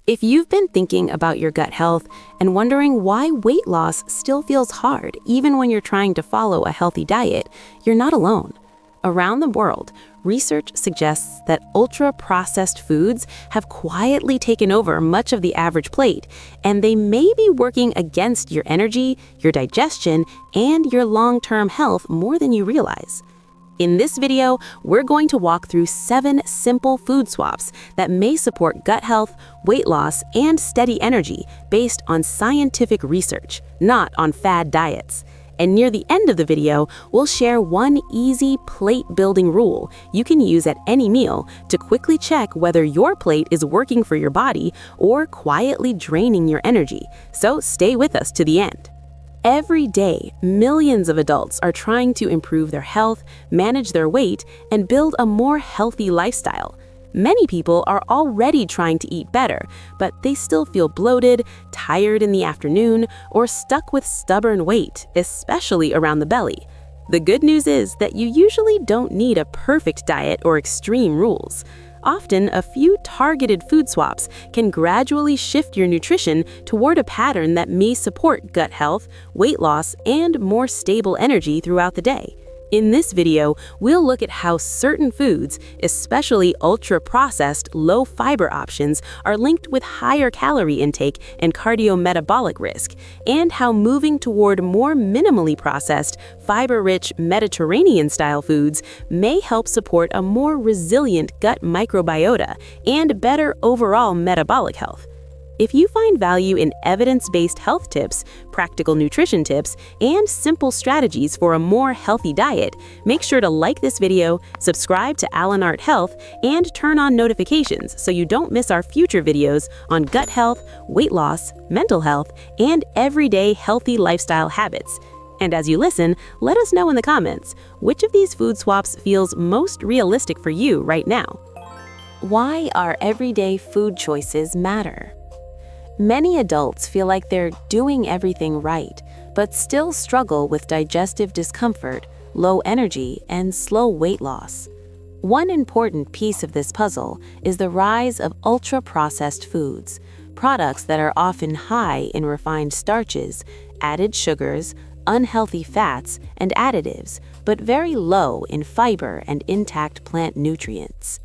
If you've been thinking about your gut health and wondering why weight loss still feels hard even when you're trying to follow a healthy diet, you're not alone. Around the world, research suggests that ultra-processed foods have quietly taken over much of the average plate, and they may be working against your energy, your digestion, and your long-term health more than you realize. In this video, we're going to walk through 7 simple food swaps that may support gut health, weight loss, and steady energy based on scientific research, not on fad diets. And near the end of the video, we'll share one easy plate-building rule you can use at any meal to quickly check whether your plate is working for your body or quietly draining your energy. So stay with us to the end. Every day, millions of adults are trying to improve their health, manage their weight, and build a more healthy lifestyle. Many people are already trying to eat better, but they still feel bloated, tired in the afternoon, or stuck with stubborn weight, especially around the belly. The good news is that you usually don't need a perfect diet or extreme rules. Often, a few targeted food swaps can gradually shift your nutrition toward a pattern that may support gut health, weight loss, and more stable energy throughout the day. In this video, we'll look at how certain foods, especially ultra-processed, low-fiber options, are linked with higher calorie intake and cardiometabolic risk, and how moving toward more minimally processed, fiber-rich Mediterranean-style foods may help support a more resilient gut microbiota and better overall metabolic health. If you find value in evidence-based health tips, practical nutrition tips, and simple strategies for a more healthy diet, make sure to like this video, subscribe to Alan Art Health, and turn on notifications so you don't miss our future videos on gut health, weight loss, mental health, and everyday healthy lifestyle habits. And as you listen, let us know in the comments, which of these food swaps feels most realistic for you right now? Why our everyday food choices matter. Many adults feel like they're doing everything right, but still struggle with digestive discomfort, low energy, and slow weight loss. One important piece of this puzzle is the rise of ultra-processed foods, products that are often high in refined starches, added sugars, unhealthy fats, and additives, but very low in fiber and intact plant nutrients.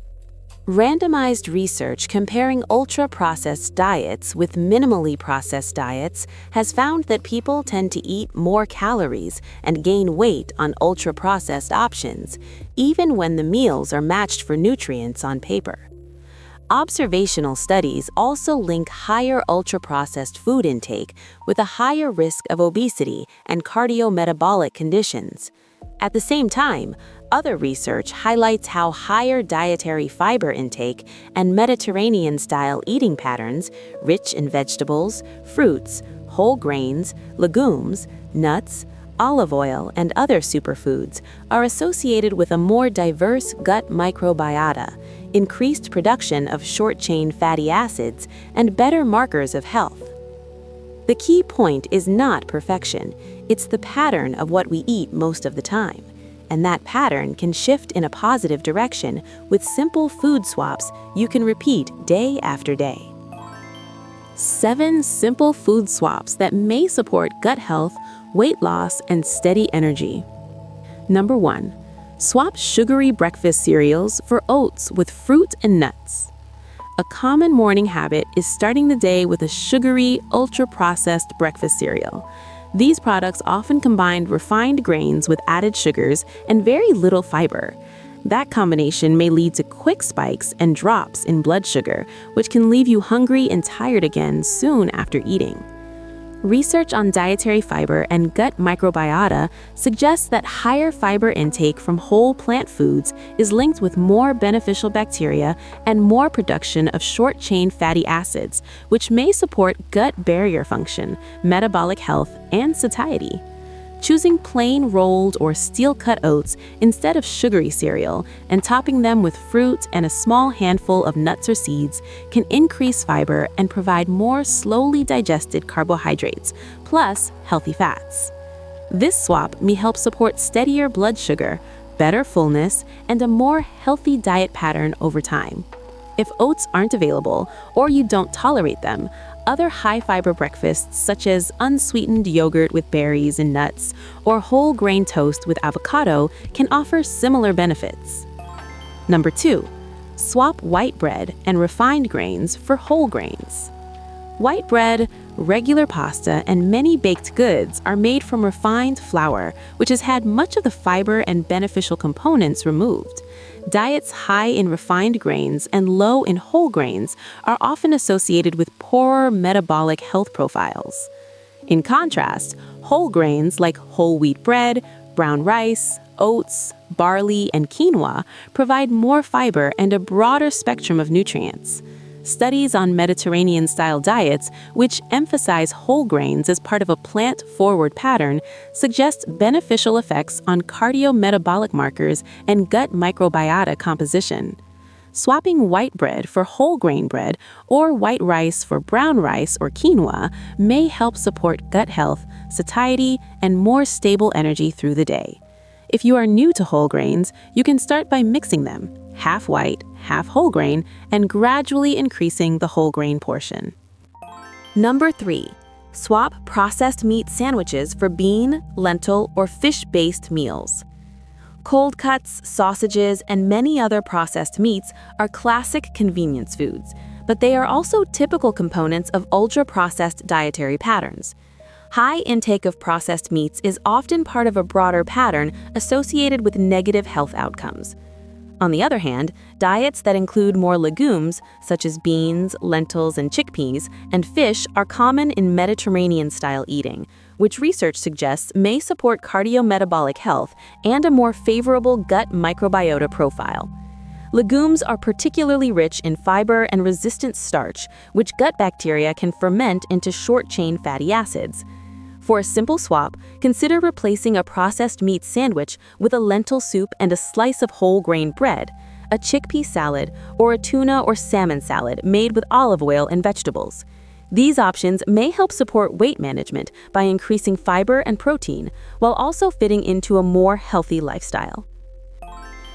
Randomized research comparing ultra-processed diets with minimally processed diets has found that people tend to eat more calories and gain weight on ultra-processed options, even when the meals are matched for nutrients on paper. Observational studies also link higher ultra-processed food intake with a higher risk of obesity and cardiometabolic conditions. At the same time, other research highlights how higher dietary fiber intake and Mediterranean-style eating patterns, rich in vegetables, fruits, whole grains, legumes, nuts, olive oil, and other superfoods, are associated with a more diverse gut microbiota, increased production of short-chain fatty acids, and better markers of health. The key point is not perfection, it's the pattern of what we eat most of the time. And that pattern can shift in a positive direction with simple food swaps you can repeat day after day. 7 simple food swaps that may support gut health, weight loss, and steady energy. Number 1. Swap sugary breakfast cereals for oats with fruit and nuts. A common morning habit is starting the day with a sugary, ultra-processed breakfast cereal. These products often combine refined grains with added sugars and very little fiber. That combination may lead to quick spikes and drops in blood sugar, which can leave you hungry and tired again soon after eating. Research on dietary fiber and gut microbiota suggests that higher fiber intake from whole plant foods is linked with more beneficial bacteria and more production of short-chain fatty acids, which may support gut barrier function, metabolic health, and satiety. Choosing plain rolled or steel-cut oats instead of sugary cereal and topping them with fruit and a small handful of nuts or seeds can increase fiber and provide more slowly digested carbohydrates, plus healthy fats. This swap may help support steadier blood sugar, better fullness, and a more healthy diet pattern over time. If oats aren't available or you don't tolerate them, other high-fiber breakfasts such as unsweetened yogurt with berries and nuts or whole grain toast with avocado can offer similar benefits. Number 2, swap white bread and refined grains for whole grains. White bread, regular pasta, and many baked goods are made from refined flour, which has had much of the fiber and beneficial components removed. Diets high in refined grains and low in whole grains are often associated with poorer metabolic health profiles. In contrast, whole grains like whole wheat bread, brown rice, oats, barley, and quinoa provide more fiber and a broader spectrum of nutrients. Studies on Mediterranean-style diets, which emphasize whole grains as part of a plant-forward pattern, suggest beneficial effects on cardiometabolic markers and gut microbiota composition. Swapping white bread for whole grain bread or white rice for brown rice or quinoa may help support gut health, satiety, and more stable energy through the day. If you are new to whole grains, you can start by mixing them, half white, half whole grain, and gradually increasing the whole grain portion. Number 3, swap processed meat sandwiches for bean, lentil, or fish-based meals. Cold cuts, sausages, and many other processed meats are classic convenience foods, but they are also typical components of ultra-processed dietary patterns. High intake of processed meats is often part of a broader pattern associated with negative health outcomes. On the other hand, diets that include more legumes, such as beans, lentils, and chickpeas, and fish are common in Mediterranean-style eating, which research suggests may support cardiometabolic health and a more favorable gut microbiota profile. Legumes are particularly rich in fiber and resistant starch, which gut bacteria can ferment into short-chain fatty acids. For a simple swap, consider replacing a processed meat sandwich with a lentil soup and a slice of whole grain bread, a chickpea salad, or a tuna or salmon salad made with olive oil and vegetables. These options may help support weight management by increasing fiber and protein, while also fitting into a more healthy lifestyle.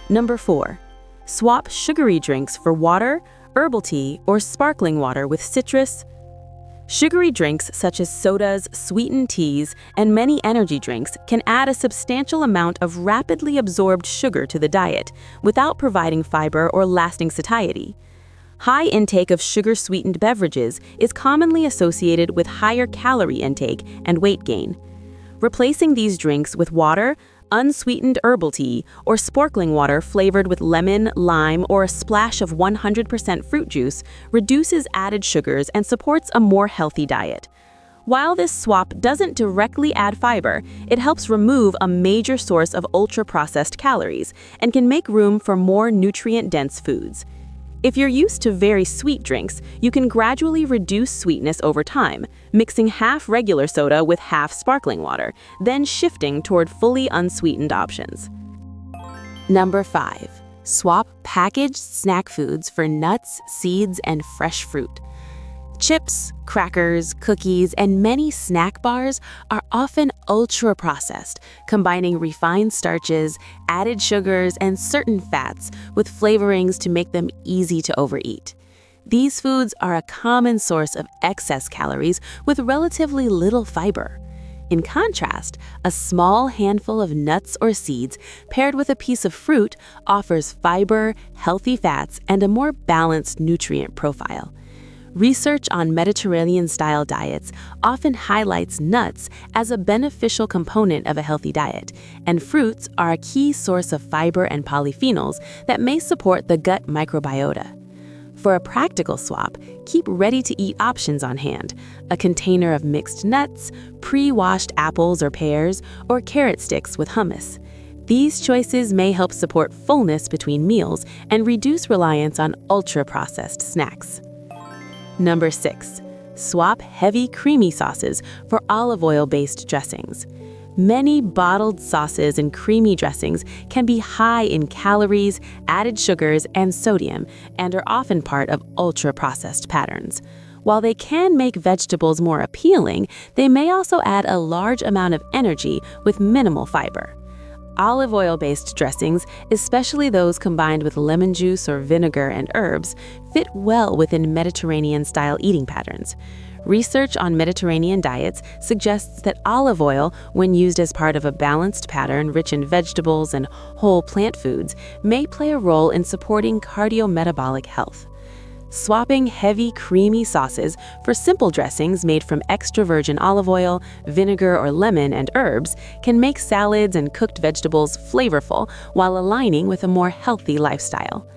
Number 4, swap sugary drinks for water, herbal tea, or sparkling water with citrus. Sugary drinks such as sodas, sweetened teas, and many energy drinks can add a substantial amount of rapidly absorbed sugar to the diet without providing fiber or lasting satiety. High intake of sugar-sweetened beverages is commonly associated with higher calorie intake and weight gain. Replacing these drinks with water, unsweetened herbal tea, or sparkling water flavored with lemon, lime, or a splash of 100% fruit juice reduces added sugars and supports a more healthy diet. While this swap doesn't directly add fiber, it helps remove a major source of ultra-processed calories and can make room for more nutrient-dense foods. If you're used to very sweet drinks, you can gradually reduce sweetness over time, mixing half regular soda with half sparkling water, then shifting toward fully unsweetened options. Number 5, swap packaged snack foods for nuts, seeds, and fresh fruit. Chips, crackers, cookies, and many snack bars are often ultra-processed, combining refined starches, added sugars, and certain fats with flavorings to make them easy to overeat. These foods are a common source of excess calories with relatively little fiber. In contrast, a small handful of nuts or seeds paired with a piece of fruit offers fiber, healthy fats, and a more balanced nutrient profile. Research on Mediterranean-style diets often highlights nuts as a beneficial component of a healthy diet, and fruits are a key source of fiber and polyphenols that may support the gut microbiota. For a practical swap, keep ready-to-eat options on hand: a container of mixed nuts, pre-washed apples or pears, or carrot sticks with hummus. These choices may help support fullness between meals and reduce reliance on ultra-processed snacks. Number 6, swap heavy creamy sauces for olive oil-based dressings. Many bottled sauces and creamy dressings can be high in calories, added sugars, and sodium, and are often part of ultra-processed patterns. While they can make vegetables more appealing, they may also add a large amount of energy with minimal fiber. Olive oil-based dressings, especially those combined with lemon juice or vinegar and herbs, fit well within Mediterranean-style eating patterns. Research on Mediterranean diets suggests that olive oil, when used as part of a balanced pattern rich in vegetables and whole plant foods, may play a role in supporting cardiometabolic health. Swapping heavy, creamy sauces for simple dressings made from extra virgin olive oil, vinegar or lemon, and herbs can make salads and cooked vegetables flavorful while aligning with a more healthy lifestyle.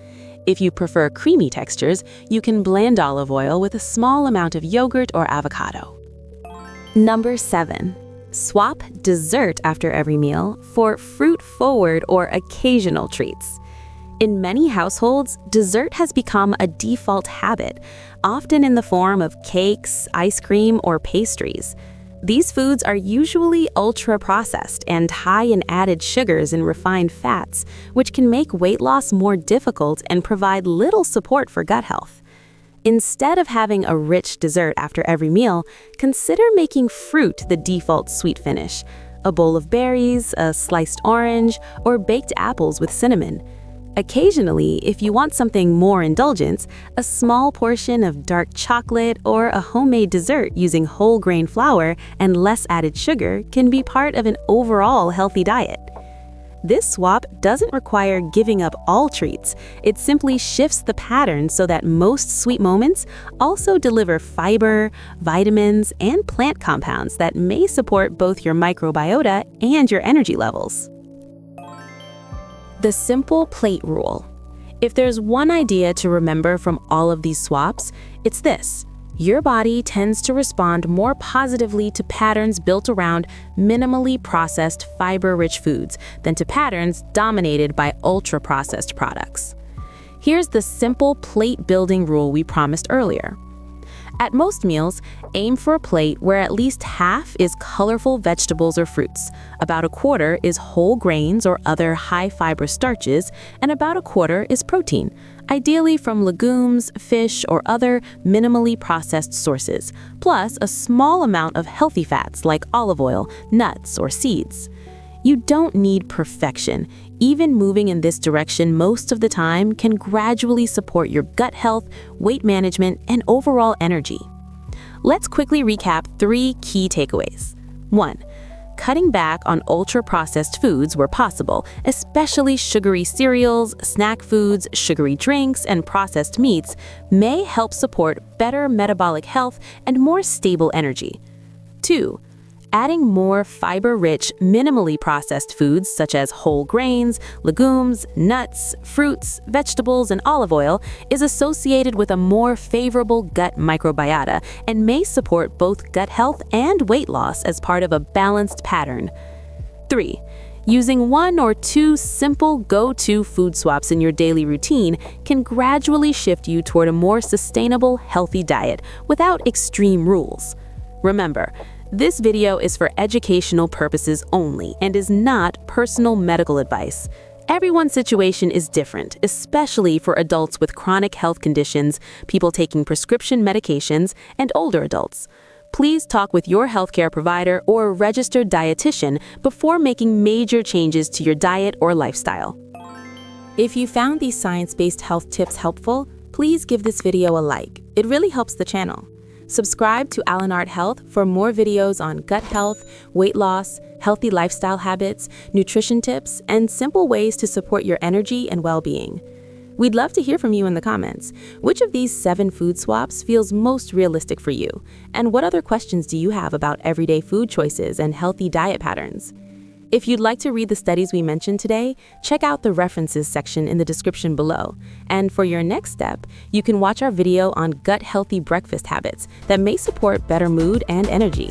If you prefer creamy textures, you can blend olive oil with a small amount of yogurt or avocado. Number 7. Swap dessert after every meal for fruit-forward or occasional treats. In many households, dessert has become a default habit, often in the form of cakes, ice cream, or pastries. These foods are usually ultra-processed and high in added sugars and refined fats, which can make weight loss more difficult and provide little support for gut health. Instead of having a rich dessert after every meal, consider making fruit the default sweet finish. A bowl of berries, a sliced orange, or baked apples with cinnamon. Occasionally, if you want something more indulgent, a small portion of dark chocolate or a homemade dessert using whole grain flour and less added sugar can be part of an overall healthy diet. This swap doesn't require giving up all treats. It simply shifts the pattern so that most sweet moments also deliver fiber, vitamins, and plant compounds that may support both your microbiota and your energy levels. The simple plate rule. If there's one idea to remember from all of these swaps, it's this: your body tends to respond more positively to patterns built around minimally processed, fiber-rich foods than to patterns dominated by ultra-processed products. Here's the simple plate-building rule we promised earlier. At most meals, aim for a plate where at least half is colorful vegetables or fruits, about a quarter is whole grains or other high-fiber starches, and about a quarter is protein, ideally from legumes, fish, or other minimally processed sources, plus a small amount of healthy fats like olive oil, nuts, or seeds. You don't need perfection. Even moving in this direction most of the time can gradually support your gut health, weight management, and overall energy. Let's quickly recap 3 key takeaways. 1. Cutting back on ultra-processed foods where possible, especially sugary cereals, snack foods, sugary drinks, and processed meats, may help support better metabolic health and more stable energy. 2. Adding more fiber-rich, minimally processed foods such as whole grains, legumes, nuts, fruits, vegetables, and olive oil is associated with a more favorable gut microbiota and may support both gut health and weight loss as part of a balanced pattern. 3. Using 1 or 2 simple go-to food swaps in your daily routine can gradually shift you toward a more sustainable, healthy diet without extreme rules. Remember, this video is for educational purposes only and is not personal medical advice. Everyone's situation is different, especially for adults with chronic health conditions, people taking prescription medications, and older adults. Please talk with your healthcare provider or a registered dietitian before making major changes to your diet or lifestyle. If you found these science-based health tips helpful, please give this video a like. It really helps the channel. Subscribe to Alan Art Health for more videos on gut health, weight loss, healthy lifestyle habits, nutrition tips, and simple ways to support your energy and well-being. We'd love to hear from you in the comments. Which of these 7 food swaps feels most realistic for you? And what other questions do you have about everyday food choices and healthy diet patterns? If you'd like to read the studies we mentioned today, check out the references section in the description below. And for your next step, you can watch our video on gut-healthy breakfast habits that may support better mood and energy.